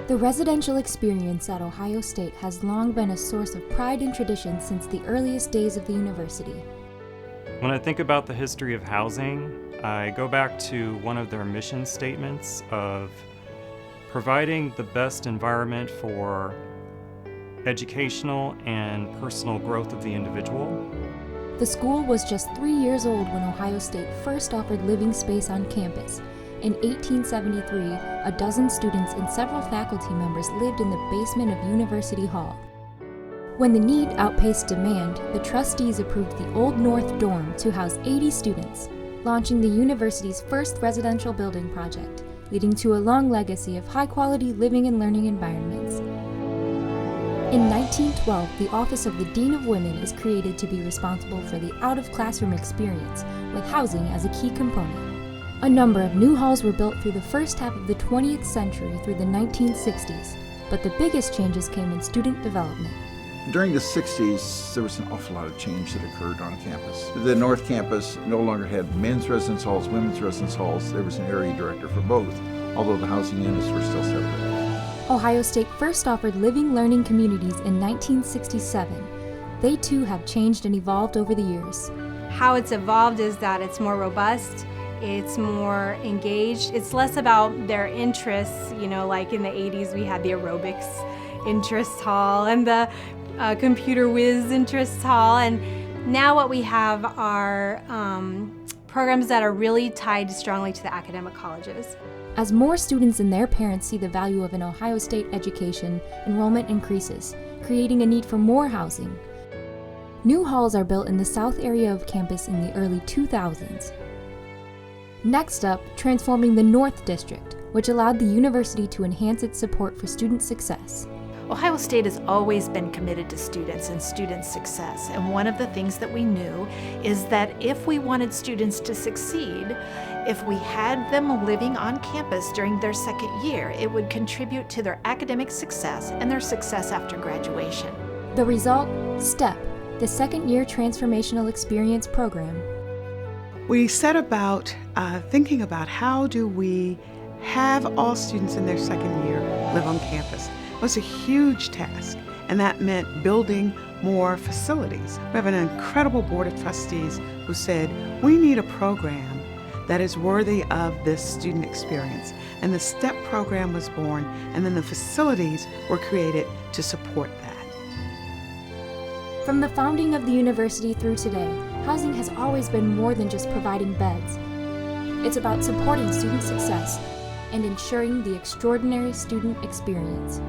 The residential experience at Ohio State has long been a source of pride and tradition since the earliest days of the university. When I think about the history of housing, I go back to one of their mission statements of providing the best environment for educational and personal growth of the individual. The school was just 3 years old when Ohio State first offered living space on campus. In 1873, a dozen students and several faculty members lived in the basement of University Hall. When the need outpaced demand, the trustees approved the Old North Dorm to house 80 students, launching the university's first residential building project, leading to a long legacy of high-quality living and learning environments. In 1912, the Office of the Dean of Women is created to be responsible for the out-of-classroom experience, with housing as a key component. A number of new halls were built through the first half of the 20th century through the 1960s, but the biggest changes came in student development. During the 60s, there was an awful lot of change that occurred on campus. The North Campus no longer had men's residence halls, women's residence halls. There was an area director for both, although the housing units were still separate. Ohio State first offered living learning communities in 1967. They too have changed and evolved over the years. How it's evolved is that it's more robust, it's more engaged, it's less about their interests, like in the 80s we had the aerobics interest hall and the computer whiz interest hall, and now what we have are programs that are really tied strongly to the academic colleges. As more students and their parents see the value of an Ohio State education, enrollment increases, creating a need for more housing. New halls are built in the south area of campus in the early 2000s. Next up, transforming the North District, which allowed the university to enhance its support for student success. Ohio State has always been committed to students and student success, and one of the things that we knew is that if we wanted students to succeed, if we had them living on campus during their second year, it would contribute to their academic success and their success after graduation. The result, STEP, the second-year Transformational Experience program. We set about thinking about how do we have all students in their second year live on campus. It was a huge task, and that meant building more facilities. We have an incredible board of trustees who said, we need a program that is worthy of this student experience. And the STEP program was born, and then the facilities were created to support that. From the founding of the university through today, housing has always been more than just providing beds. It's about supporting student success and ensuring the extraordinary student experience.